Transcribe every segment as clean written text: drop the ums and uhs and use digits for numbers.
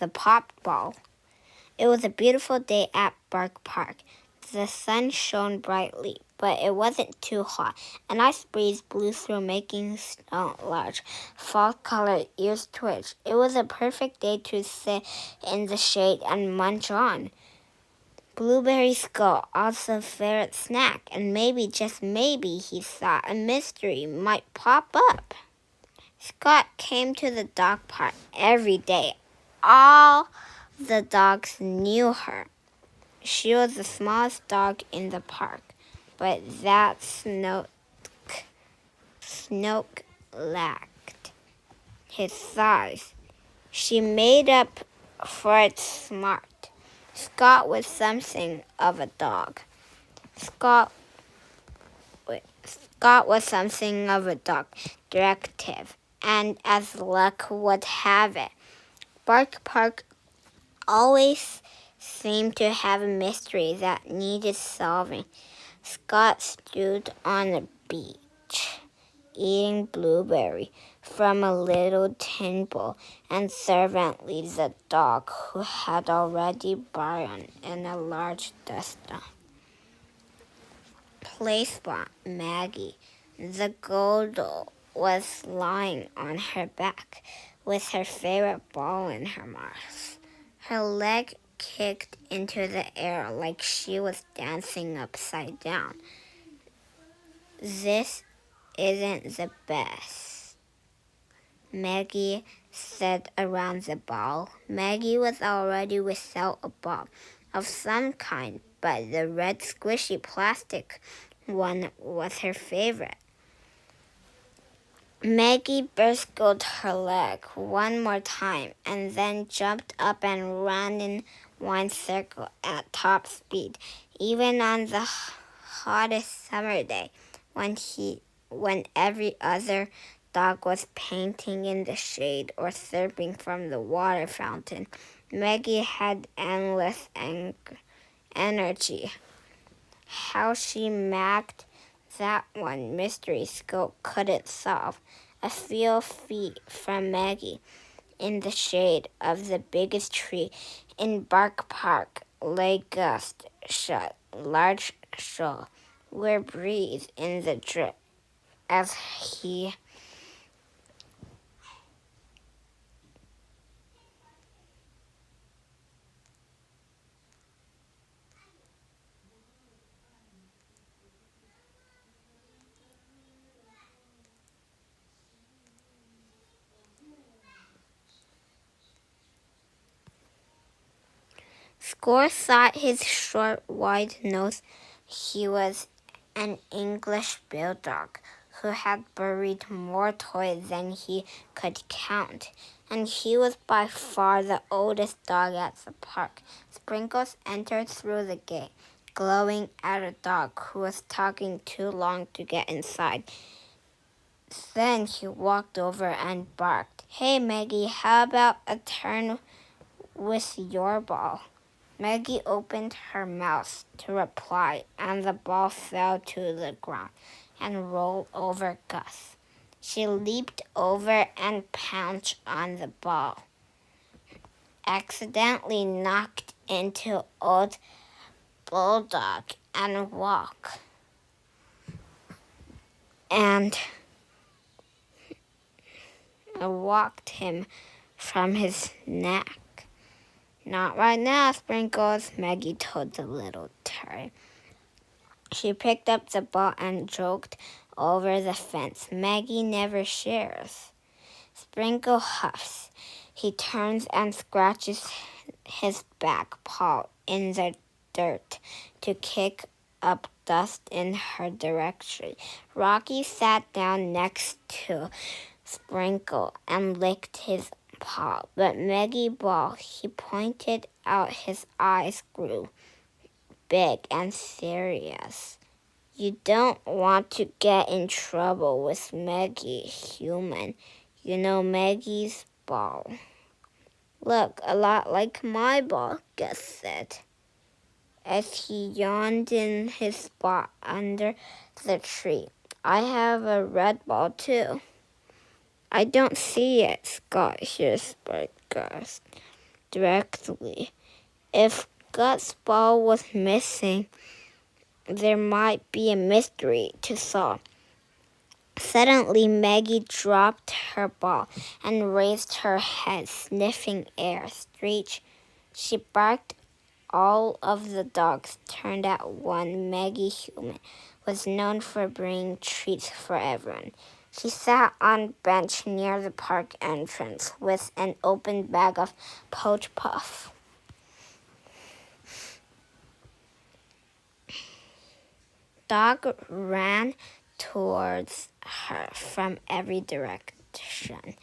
the popped ball. It was a beautiful day at Bark Park. The sun shone brightly, but it wasn't too hot. A nice breeze blew through, making snow large. Fall-colored ears twitched. It was a perfect day to sit in the shade and munch on. Blueberry Skull, also favorite snack, and maybe, just maybe, he thought a mystery might pop up. Scott came to the dog park every day. All the dogs knew her. She was the smallest dog in the park, but that Snoke lacked his size. She made up for it smart. Scott was something of a dog. Scott was something of a dog, directive, and as luck would have it, Bark Park always seemed to have a mystery that needed solving. Scott stood on the beach, eating blueberry from a little tin bowl, and servantly the dog who had already borrowed in a large dustpan. Play spot Maggie. The Goldel was lying on her back with her favorite ball in her mouth. Her leg kicked into the air like she was dancing upside down. This isn't the best, Maggie said around the ball. Maggie was already without a ball of some kind, but the red squishy plastic one was her favorite. Maggie bristled her leg one more time and then jumped up and ran in one circle at top speed, even on the hottest summer day when every other dog was painting in the shade or sipping from the water fountain. Maggie had endless energy. How she magged that one mystery Scope couldn't solve. A few feet from Maggie, in the shade of the biggest tree in Bark Park, lay Gus, shut, large shoal, where breathed in the drip as he Score thought his short, wide nose he was an English bulldog who had buried more toys than he could count, and he was by far the oldest dog at the park. Sprinkles entered through the gate, glowing at a dog who was talking too long to get inside. Then he walked over and barked, "Hey, Maggie, how about a turn with your ball?" Maggie opened her mouth to reply, and the ball fell to the ground and rolled over Gus. She leaped over and pounced on the ball, accidentally knocked into old Bulldog and walked him from his neck. "Not right now, Sprinkles," Maggie told the little turd. She picked up the ball and joked over the fence. Maggie never shares. Sprinkle huffs. He turns and scratches his back paw in the dirt to kick up dust in her direction. Rocky sat down next to Sprinkle and licked his paw, but Maggie Ball, he pointed out, his eyes grew big and serious. "You don't want to get in trouble with Maggie, human. You know Maggie's ball." "Look, a lot like my ball," Gus said, as he yawned in his spot under the tree. "I have a red ball, too." "I don't see it," Scott whispered Gus. directly. If Gut's ball was missing, there might be a mystery to solve. Suddenly, Maggie dropped her ball and raised her head, sniffing air. Screech! She barked. All of the dogs turned at one. Maggie Human was known for bringing treats for everyone. She sat on a bench near the park entrance with an open bag of poached puff. Dog ran towards her from every direction.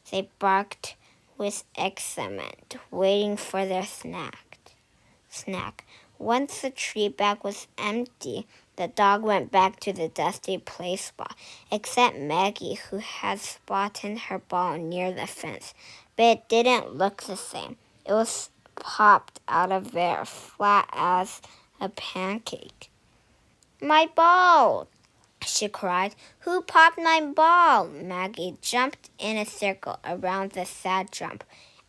They barked with excitement, waiting for their snack. Once the treat bag was empty, the dog went back to the dusty play spot, except Maggie, who had spotted her ball near the fence. But it didn't look the same. It was popped out of there, flat as a pancake. My ball! She cried. Who popped my ball? Maggie jumped in a circle around the sad jump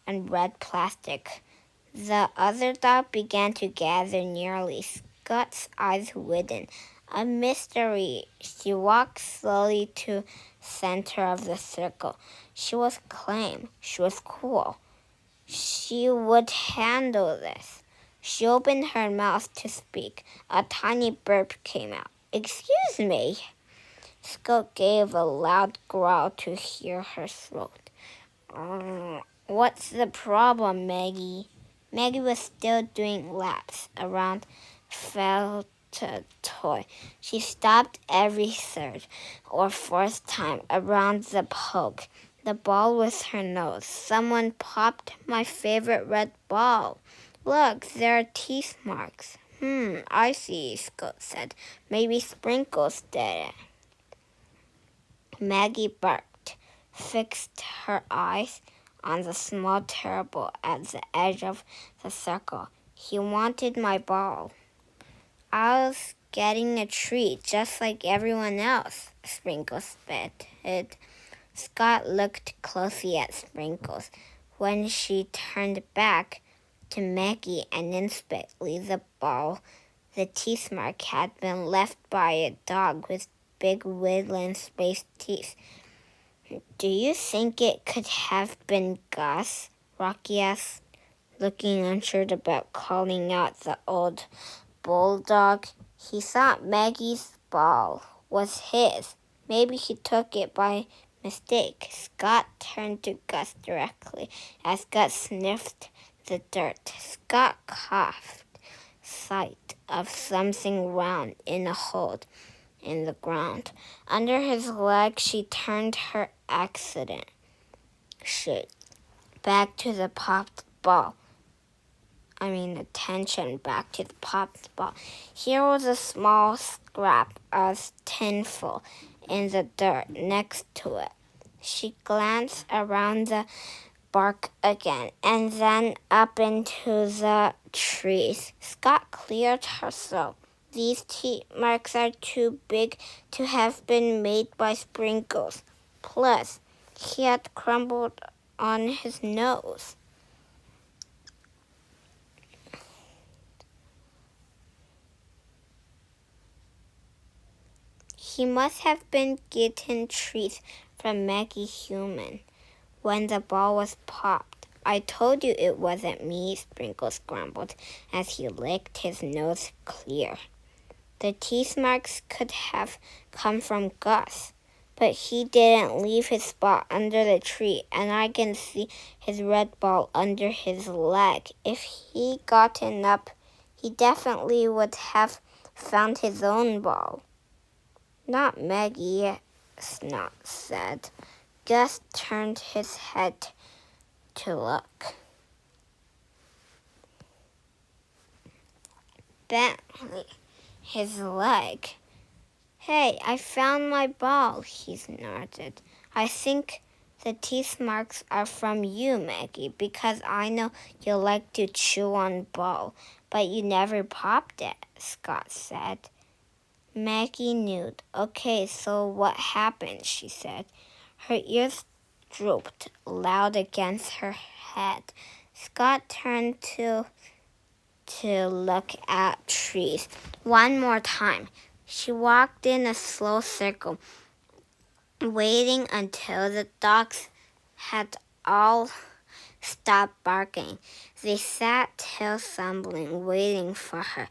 and red plastic. The other dog began to gather nearly. Scott's eyes widened. A mystery. She walked slowly to center of the circle. She was calm. She was cool. She would handle this. She opened her mouth to speak. A tiny burp came out. Excuse me. Scott gave a loud growl to hear her throat. What's the problem, Maggie? Maggie was still doing laps around felt toy. She stopped every third or fourth time around the poke. The ball with her nose. Someone popped my favorite red ball. Look, there are teeth marks. I see, Scott said. Maybe Sprinkles did it. Maggie barked, fixed her eyes on the small terrible at the edge of the circle. He wanted my ball. I was getting a treat just like everyone else, Sprinkles spitted. Scott looked closely at Sprinkles. When she turned back to Maggie and instantly the ball, the teeth mark had been left by a dog with big woodland spaced teeth. Do you think it could have been Gus? Rocky asked, looking unsure about calling out the old bulldog. He thought Maggie's ball was his. Maybe he took it by mistake. Scott turned to Gus directly as Gus sniffed the dirt. Scott coughed, sight of something round in a hole in the ground. Under his leg, she turned her accident chute back to the popped ball. Attention back to the popped ball. Here was a small scrap of tinfoil in the dirt next to it. She glanced around the bark again and then up into the trees. Scott cleared her throat. These teeth marks are too big to have been made by Sprinkles. Plus, he had crumbled on his nose. He must have been getting treats from Maggie Human when the ball was popped. I told you it wasn't me, Sprinkles grumbled as he licked his nose clear. The teeth marks could have come from Gus, but he didn't leave his spot under the tree, and I can see his red ball under his leg. If he'd gotten up, he definitely would have found his own ball. Not Maggie, Snot said. Gus turned his head to look. Bentley, his leg. Hey, I found my ball, he snorted. I think the teeth marks are from you, Maggie, because I know you like to chew on ball, but you never popped it, Scott said. Maggie knew. Okay, so what happened, she said. Her ears drooped loud against her head. Scott turned to look at trees one more time. She walked in a slow circle, waiting until the dogs had all stopped barking. They sat tail stumbling, waiting for her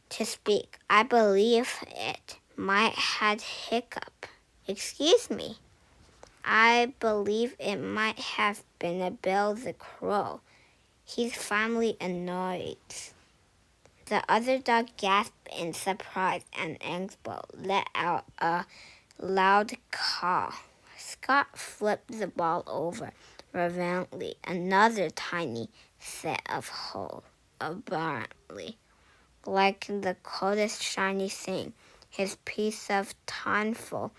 to speak. I believe it might have hiccup. Excuse me. I believe it might have been a Bill the Crow. He's finally annoyed. The other dog gasped in surprise, and Expo let out a loud caw. Scott flipped the ball over reverently. Another tiny set of holes, apparently. Like the coldest shiny thing, his piece of tinsel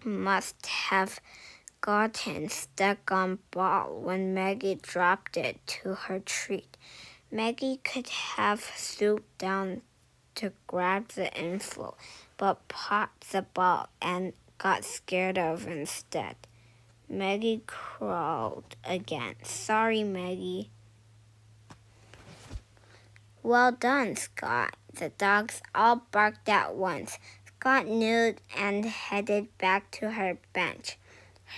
must have gotten stuck on ball when Maggie dropped it to her treat. Maggie could have swooped down to grab the inflow, but popped the ball and got scared of instead. Maggie crawled again. Sorry, Maggie. Well done, Scott. The dogs all barked at once. Scott knew and headed back to her bench.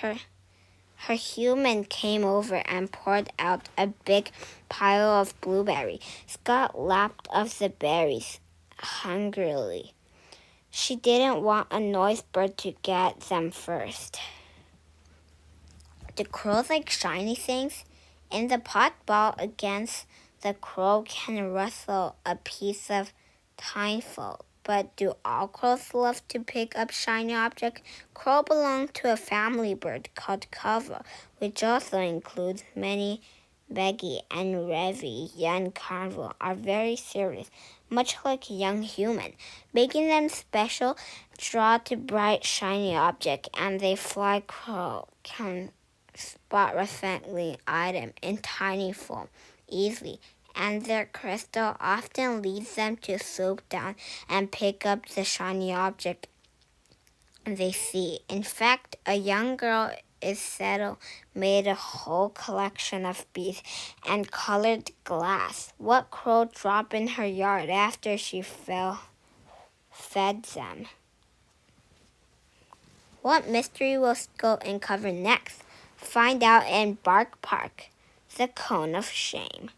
Her human came over and poured out a big pile of blueberries. Scott lapped up the berries hungrily. She didn't want a noise bird to get them first. Do crows like shiny things? In the pot ball against the crow can rustle a piece of tinsel. But do all crows love to pick up shiny objects? Crow belong to a family bird called Kava, which also includes many Beggy and Revy. Young carnivore are very serious, much like a young human. Making them special draw to bright shiny objects, and they fly. Crow can spot reflecting item in tiny form easily, and their crystal often leads them to swoop down and pick up the shiny object they see. In fact, a young girl is settled made a whole collection of beads and colored glass. What crow dropped in her yard after she fed them? What mystery will Scout uncover next? Find out in Bark Park, the Cone of Shame.